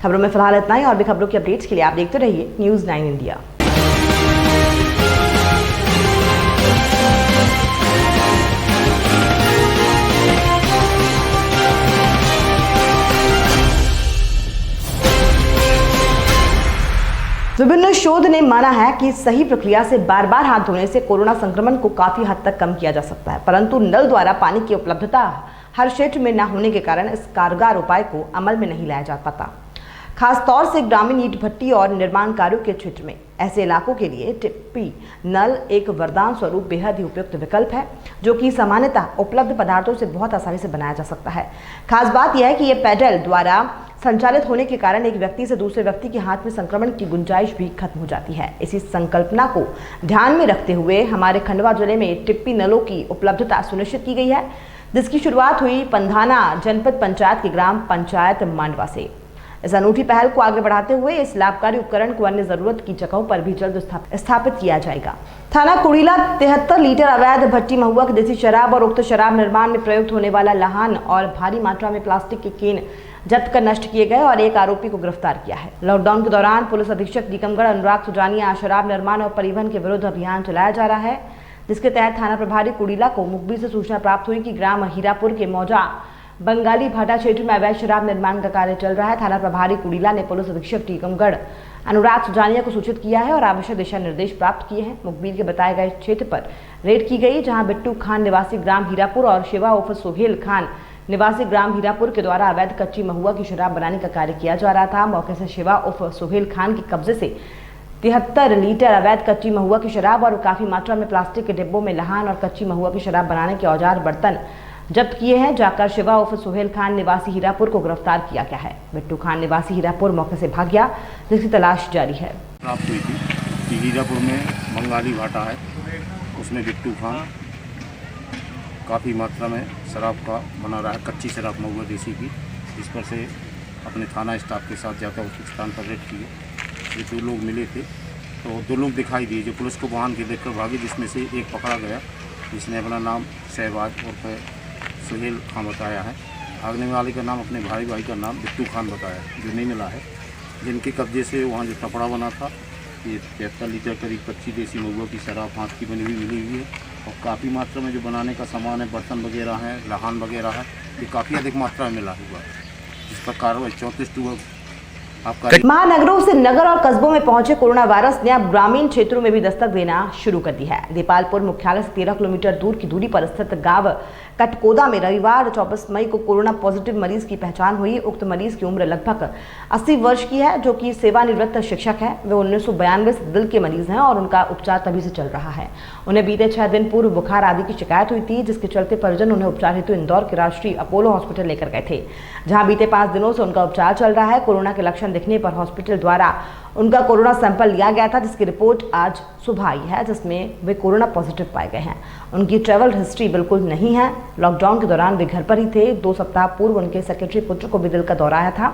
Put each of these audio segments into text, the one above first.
खबरों में फिलहाल इतना ही। और भी खबरों की अपडेट्स के लिए आप देखते रहिए न्यूज़ 9 इंडिया। विभिन्न शोध ने माना है कि सही प्रक्रिया से बार बार हाथ धोने से कोरोना संक्रमण को काफी हद तक कम किया जा सकता है, परंतु नल द्वारा पानी की उपलब्धता हर क्षेत्र में न होने के कारण इस कारगर उपाय को अमल में नहीं लाया जा पाता। खासतौर से ग्रामीण ईंट भट्टी और निर्माण कार्यों के क्षेत्र में ऐसे इलाकों के लिए टिप्पी नल एक वरदान स्वरूप बेहद ही उपयुक्त विकल्प है, जो कि सामान्यतः उपलब्ध पदार्थों से बहुत आसानी से बनाया जा सकता है। खास बात यह है कि यह पैडल द्वारा संचालित होने के कारण एक व्यक्ति से दूसरे व्यक्ति के हाथ में संक्रमण की गुंजाइश भी खत्म हो जाती है। इसी संकल्पना को ध्यान में रखते हुए हमारे खंडवा जिले में टिप्पी नलों की उपलब्धता सुनिश्चित की गई है, जिसकी शुरुआत हुई पंधाना जनपद पंचायत की ग्राम पंचायत मांडवा से। इस अनूठी पहल को आगे बढ़ाते हुए इस लाभकारी उपकरण को अन्य जरूरत की जगहों पर भी जल्द स्थापित किया जाएगा। थाना कुड़ीला 73 लीटर अवैध भट्टी महुआ की देसी शराब और उक्त शराब निर्माण में प्रयुक्त होने वाला लहान और भारी मात्रा में प्लास्टिक के केन जब्त कर नष्ट किए गए और एक आरोपी को गिरफ्तार किया है। लॉकडाउन के दौरान पुलिस अधीक्षक टीकमगढ़ अनुराग सुजानिया शराब निर्माण और परिवहन के विरुद्ध अभियान चलाया जा रहा है, जिसके तहत थाना प्रभारी कुड़ीला को मुखबिर से सूचना प्राप्त हुई कि ग्राम हीरापुर के मौजा बंगाली भाटा क्षेत्र में अवैध शराब निर्माण का कार्य चल रहा है। थाना प्रभारी कुड़ीला ने पुलिस अधीक्षक टीकमगढ़ अनुराग सुजानिया को सूचित किया है और आवश्यक दिशा निर्देश प्राप्त किए हैं। मुखबिर के बताए गए क्षेत्र पर रेड की गई, जहां बिट्टू खान निवासी ग्राम हीरापुर और शिवा उर्फ सोहेल खान निवासी ग्राम हीरापुर के द्वारा अवैध कच्ची महुआ की शराब बनाने का कार्य किया जा रहा था। मौके से शिवा उर्फ सोहेल खान के कब्जे से 73 लीटर अवैध कच्ची महुआ की शराब और काफी मात्रा में प्लास्टिक के डिब्बों में लहान और कच्ची महुआ की शराब बनाने के औजार बर्तन जब्त किए हैं। जाकर शिवा उर्फ सोहेल खान निवासी हीरापुर को गिरफ्तार किया गया है। बिट्टू खान निवासी हीरापुर मौके से भाग गया, जिसकी तलाश जारी है। प्राप्त हुई थी कि हीरापुर में बंगाली भाटा है, उसमें बिट्टू खान काफ़ी मात्रा में शराब का बना रहा है, कच्ची शराब महुआ देसी की। इस पर से अपने थाना स्टाफ के साथ जाकर उस स्थान पर रेड किए। ये 2 लोग मिले थे, तो 2 लोग दिखाई दिए जो पुलिस को वाहन के देखकर भागे, जिसमें से एक पकड़ा गया, जिसने अपना नाम शहबाज और सुहेल खान बताया है। भागने वाले का नाम अपने भाई का नाम बिट्टू खान बताया, जो नहीं मिला है। जिनके कब्जे से वहाँ जो कपड़ा बना था, ये 73 लीटर करीब कच्ची देसी महुआ की शराब हाथ की बनी हुई मिली हुई है और काफ़ी मात्रा में जो बनाने का सामान है, बर्तन वगैरह हैं, लहान वगैरह है, ये काफ़ी अधिक मात्रा में मिला हुआ है, जिस पर कार्रवाई 34 महानगरों से नगर और कस्बों में पहुंचे कोरोना वायरस ने अब ग्रामीण क्षेत्रों में भी दस्तक देना शुरू कर दी है। दीपालपुर मुख्यालय से 13 किलोमीटर दूर की दूरी पर स्थित गांव कटकोदा में रविवार 24 मई को कोरोना पॉजिटिव मरीज की पहचान हुई। उक्त मरीज की उम्र लगभग 80 वर्ष की है, जो कि सेवानिवृत्त शिक्षक है। वे 1992 से दिल के मरीज हैं और उनका उपचार तभी से चल रहा है। उन्हें बीते 6 दिन पूर्व बुखार आदि की शिकायत हुई थी, जिसके चलते परिजन उन्हें उपचार हेतु इंदौर के राष्ट्रीय अपोलो हॉस्पिटल लेकर गए थे, जहाँ बीते 5 दिनों से उनका उपचार चल रहा है। कोरोना के लक्षण दिखने पर हॉस्पिटल द्वारा उनका कोरोना सैंपल लिया गया था, जिसकी रिपोर्ट आज सुबह आई है, जिसमें वे कोरोना पॉजिटिव पाए गए हैं। उनकी ट्रैवल हिस्ट्री बिल्कुल नहीं है। लॉकडाउन के दौरान वे घर पर ही थे। 2 सप्ताह पूर्व उनके सेक्रेटरी पुत्र को भी दिल का दौरा आया था,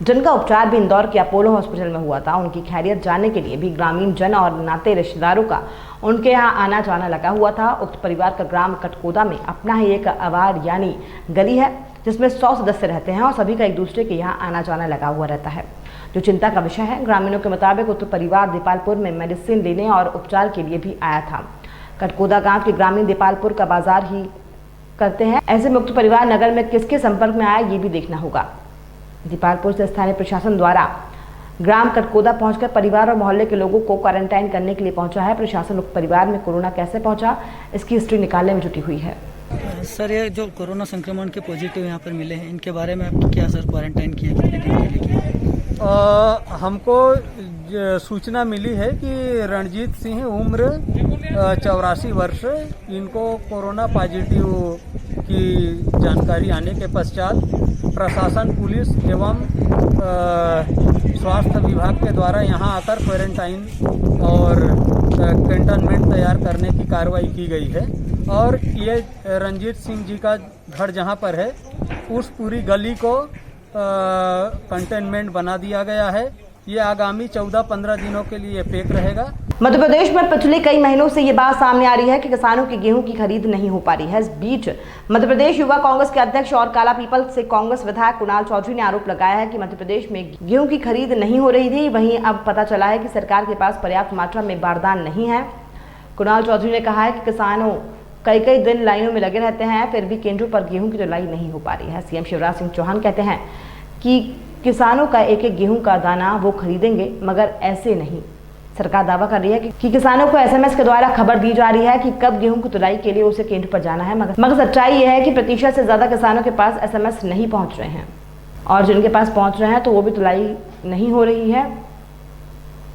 जिनका उपचार भी इंदौर के अपोलो हॉस्पिटल में हुआ था। उनकी खैरियत जानने के लिए भी ग्रामीण जन और नाते रिश्तेदारों का उनके यहाँ आना जाना लगा हुआ था। उक्त परिवार का ग्राम कटकोदा में अपना ही एक आवार यानी गली है, जिसमें 100 सदस्य रहते हैं और सभी का एक दूसरे के यहाँ आना जाना लगा हुआ रहता है, जो चिंता का विषय है। ग्रामीणों के मुताबिक उक्त परिवार दीपालपुर में मेडिसिन लेने और उपचार के लिए भी आया था। कटकोदा गांव के ग्रामीण दीपालपुर का बाजार ही करते हैं। ऐसे में उक्त परिवार नगर में किसके संपर्क में आया, ये भी देखना होगा। दीपालपुर से स्थानीय प्रशासन द्वारा ग्राम कटकोदा पहुंचकर परिवार और मोहल्ले के लोगों को क्वारंटाइन करने के लिए पहुंचा है। प्रशासन उक्त परिवार में कोरोना कैसे पहुंचा, इसकी हिस्ट्री निकालने में जुटी हुई है। सर, ये जो कोरोना संक्रमण के पॉजिटिव यहाँ पर मिले हैं, इनके बारे में आपको क्या सर क्वारंटाइन किया, कितने दिन के लिए किया? हमको सूचना मिली है कि रणजीत सिंह उम्र 84 वर्ष, इनको कोरोना पॉजिटिव की जानकारी आने के पश्चात प्रशासन, पुलिस एवं स्वास्थ्य विभाग के द्वारा यहाँ आकर क्वारंटाइन और कंटेनमेंट तैयार करने की कार्रवाई की गई है। और ये रणजीत सिंह जी का घर जहाँ पर है, उस पूरी गली को कंटेनमेंट बना दिया गया है। ये आगामी 14-15 दिनों के लिए पैक रहेगा। मध्य प्रदेश में पिछले कई महीनों से ये बात सामने आ रही है कि किसानों की गेहूं की खरीद नहीं हो पा रही है। इस बीच मध्य प्रदेश युवा कांग्रेस के अध्यक्ष और काला पीपल से कांग्रेस विधायक कुणाल चौधरी ने आरोप लगाया है कि मध्य प्रदेश में गेहूं की खरीद नहीं हो रही थी, वहीं अब पता चला है कि सरकार के पास पर्याप्त मात्रा में बारदान नहीं है। कुणाल चौधरी ने कहा है कि किसानों कई दिन लाइनों में लगे रहते हैं, फिर भी केंद्रों पर गेहूं की ढुलाई नहीं हो पा रही है। सीएम शिवराज सिंह चौहान कहते हैं कि किसानों का एक गेहूं का दाना वो खरीदेंगे, मगर ऐसे नहीं। सरकार दावा कर रही है कि किसानों को एसएमएस के द्वारा खबर दी जा रही है कि कब गेहूं की तुलाई के लिए उसे केंद्र पर जाना है, मगर सच्चाई यह है कि प्रतिशत से ज्यादा किसानों के पास एसएमएस नहीं पहुंच रहे हैं, और जिनके पास पहुंच रहे हैं तो वो भी तुलाई नहीं हो रही है।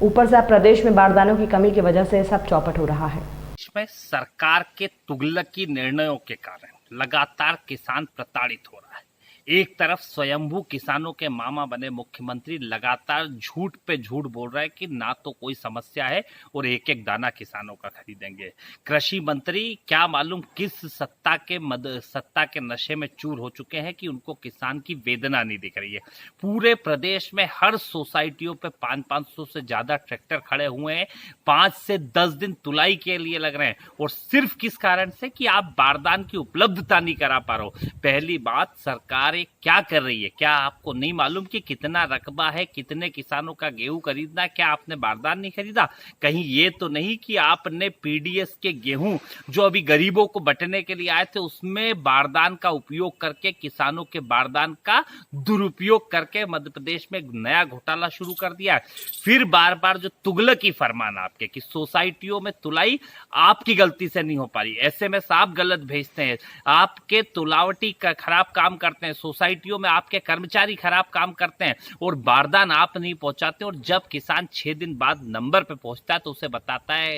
ऊपर से अब प्रदेश में बारदानों की कमी की वजह से सब चौपट हो रहा है। इसमें सरकार के तुगलकी निर्णयों के कारण लगातार किसान प्रताड़ित हो रहा है। एक तरफ स्वयंभू किसानों के मामा बने मुख्यमंत्री लगातार झूठ पे झूठ बोल रहे हैं कि ना तो कोई समस्या है और एक एक दाना किसानों का खरीदेंगे। कृषि मंत्री क्या मालूम किस सत्ता के नशे में चूर हो चुके हैं कि उनको किसान की वेदना नहीं दिख रही है। पूरे प्रदेश में हर सोसाइटियों पे 500 से ज्यादा ट्रैक्टर खड़े हुए हैं, 5 से 10 दिन तुलाई के लिए लग रहे हैं, और सिर्फ किस कारण से कि आप बारदान की उपलब्धता नहीं करा पा रहे हो। पहली बात, सरकार क्या कर रही है? क्या आपको नहीं मालूम कि कितना रकबा है, कितने किसानों का गेहूं खरीदना है? क्या आपने बारदान नहीं खरीदा? कहीं ये तो नहीं कि आपने पीडीएस के गेहूं जो अभी गरीबों को बंटने के लिए आए थे उसमें बारदान का उपयोग करके, किसानों के बारदान का दुरुपयोग करके मध्य प्रदेश में नया घोटाला शुरू कर दिया है। फिर बार बार जो तुगलकी फरमान आपके कि सोसाइटियों में तुलाई आपकी गलती से नहीं हो पा रही, एसएमएस आप गलत भेजते हैं, आपके तुलावटी का खराब काम करते हैं, सोसाइटियों में आपके कर्मचारी खराब काम करते हैं और बारदान आप नहीं पहुंचाते। और जब किसान 6 दिन बाद नंबर पे पहुंचता है तो उसे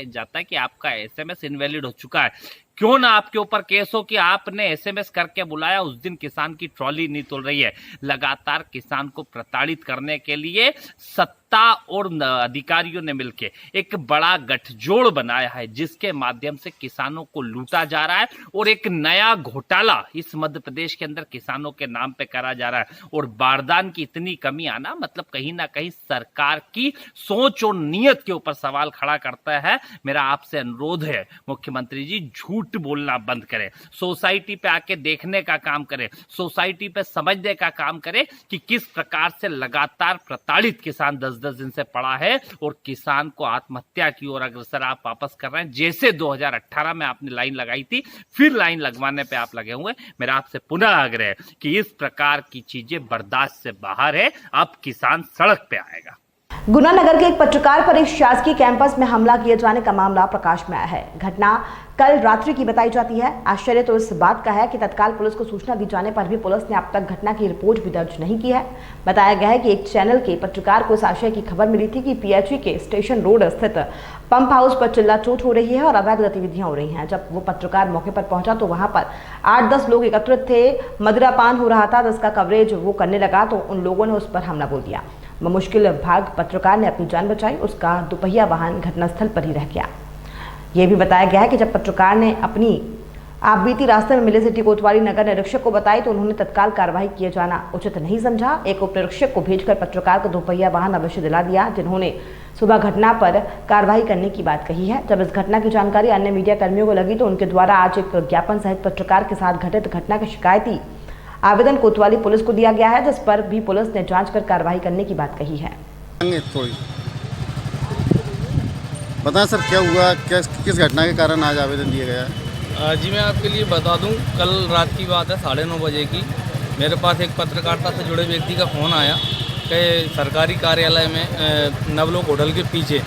जाता है कि आपका एसएमएस इनवैलिड हो चुका है। क्यों ना आपके ऊपर केस हो कि आपने एसएमएस करके बुलाया, उस दिन किसान की ट्रॉली नहीं तुल रही है। लगातार किसान को प्रताड़ित करने के लिए सत्ता और अधिकारियों ने मिलकर एक बड़ा गठजोड़ बनाया है, जिसके माध्यम से किसानों को लूटा जा रहा है और एक नया घोटाला इस मध्य प्रदेश के अंदर किसानों के नाम पे करा जा रहा है। और बारदान की इतनी कमी आना मतलब कहीं ना कहीं सरकार की सोच और नीयत के ऊपर सवाल खड़ा करता है। मेरा आपसे अनुरोध है मुख्यमंत्री जी, झूठ बोलना बंद करें, सोसाइटी पे आके देखने का काम करें, सोसाइटी पे समझने का काम करें कि किस प्रकार से लगातार प्रताड़ित किसान 10-10 दिन से पड़ा है और किसान को आत्महत्या की ओर अग्रसर आप वापस कर रहे हैं। जैसे 2018 में आपने लाइन लगाई थी, फिर लाइन लगवाने पे आप लगे हुए। मेरा आपसे पुनः आग्रह है कि इस प्रकार की चीजें बर्दाश्त से बाहर है, अब किसान सड़क पे आएगा। गुना नगर के एक पत्रकार पर एक शासकीय कैंपस में हमला किए जाने का मामला प्रकाश में आया है। घटना कल रात्रि की बताई जाती है। आश्चर्य तो इस बात का है कि तत्काल पुलिस को सूचना दी जाने पर भी पुलिस ने अब तक घटना की रिपोर्ट भी दर्ज नहीं की है। बताया गया है कि एक चैनल के पत्रकार को इस आशय की खबर मिली थी कि पीएचई के स्टेशन रोड स्थित पंप हाउस पर चिल्ला-चोट हो रही है और अवैध गतिविधियां हो रही हैं। जब वो पत्रकार मौके पर पहुंचा तो वहां पर 8-10 लोग एकत्रित थे, मदिरापान हो रहा था, जिसका कवरेज वो करने लगा तो उन लोगों ने उस पर हमला बोल दिया। मुश्किल भाग पत्रकार ने अपनी जान बचाई, उसका दुपहिया वाहन घटनास्थल पर ही रह गया। यह भी बताया गया है कि जब पत्रकार ने अपनी आप बीती रास्ते में मिले सिटी कोतवाली नगर निरीक्षक को बताई तो उन्होंने तत्काल कार्रवाई किए जाना उचित नहीं समझा। एक उप निरीक्षक को भेजकर पत्रकार को दोपहिया वाहन अवश्य दिला दिया, जिन्होंने सुबह घटना पर कार्रवाई करने की बात कही है। जब इस घटना की जानकारी अन्य मीडिया कर्मियों को लगी तो उनके द्वारा आज एक ज्ञापन सहित पत्रकार के साथ घटित घटना की शिकायती आवेदन कोतवाली पुलिस को दिया गया है, जिस पर भी पुलिस ने जांच कर कार्रवाई करने की बात कही है। बताएं सर, क्या हुआ, किस घटना के कारण आज आवेदन दिया गया है? जी मैं आपके लिए बता दूं, कल रात की बात है, 9:30 बजे की। मेरे पास एक पत्रकारिता से जुड़े व्यक्ति का फ़ोन आया कि सरकारी कार्यालय में नवलोक होटल के पीछे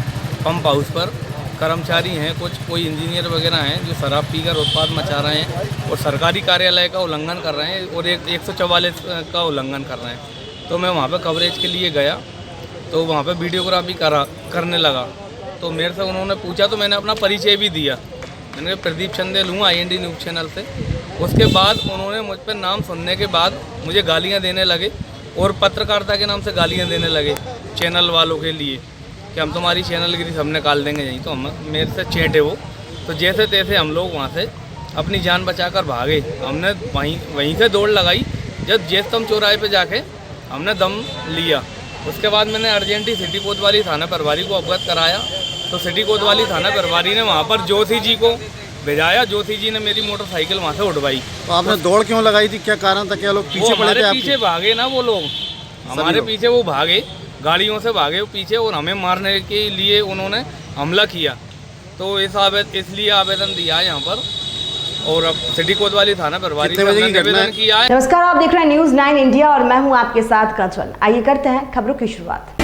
पंप हाउस पर कर्मचारी हैं, कोई इंजीनियर वगैरह हैं जो शराब पीकर उत्पाद मचा रहे हैं और सरकारी कार्यालय का उल्लंघन कर रहे हैं और 144 का उल्लंघन कर रहे हैं। तो मैं वहाँ पर कवरेज के लिए गया तो वहाँ पर वीडियोग्राफी करने लगा। तो मेरे से उन्होंने पूछा तो मैंने अपना परिचय भी दिया। मैंने प्रदीप चंदेल हूँ IND न्यूज़ चैनल से। उसके बाद उन्होंने मुझ पर नाम सुनने के बाद मुझे गालियाँ देने लगे और पत्रकारिता के नाम से गालियाँ देने लगे चैनल वालों के लिए कि हम तुम्हारी चैनलगिरी सब निकाल देंगे यहीं। तो हम मेरे से चेंटे वो, तो जैसे तैसे हम लोग वहाँ से अपनी जान बचाकर भागे। हमने वहीं से दौड़ लगाई। जब जेस्तम चौराहे पे जाके हमने दम लिया, उसके बाद मैंने अर्जेंटी सिटी कोतवाली थाना प्रभारी को अवगत कराया। तो सिटी कोतवाली थाना प्रभारी ने वहाँ पर ज्योति जी को भेजाया। ज्योति जी ने मेरी मोटरसाइकिल वहाँ से उठवाई। तो आपने दौड़ क्यों लगाई थी, क्या कारण था, क्या लोग पीछे पड़े थे आपके? पीछे भागे ना वो लोग, हमारे पीछे वो भागे, गाड़ियों से भागे वो पीछे, और हमें मारने के लिए उन्होंने हमला किया। तो इसलिए आवेदन दिया है यहाँ पर, और अब सिटी कोतवाली थाना प्रभारी ने निवेदन किया है। नमस्कार, आप देख रहे हैं न्यूज़ 9 इंडिया और मैं हूं आपके साथ काजल। आइए करते हैं खबरों की शुरुआत।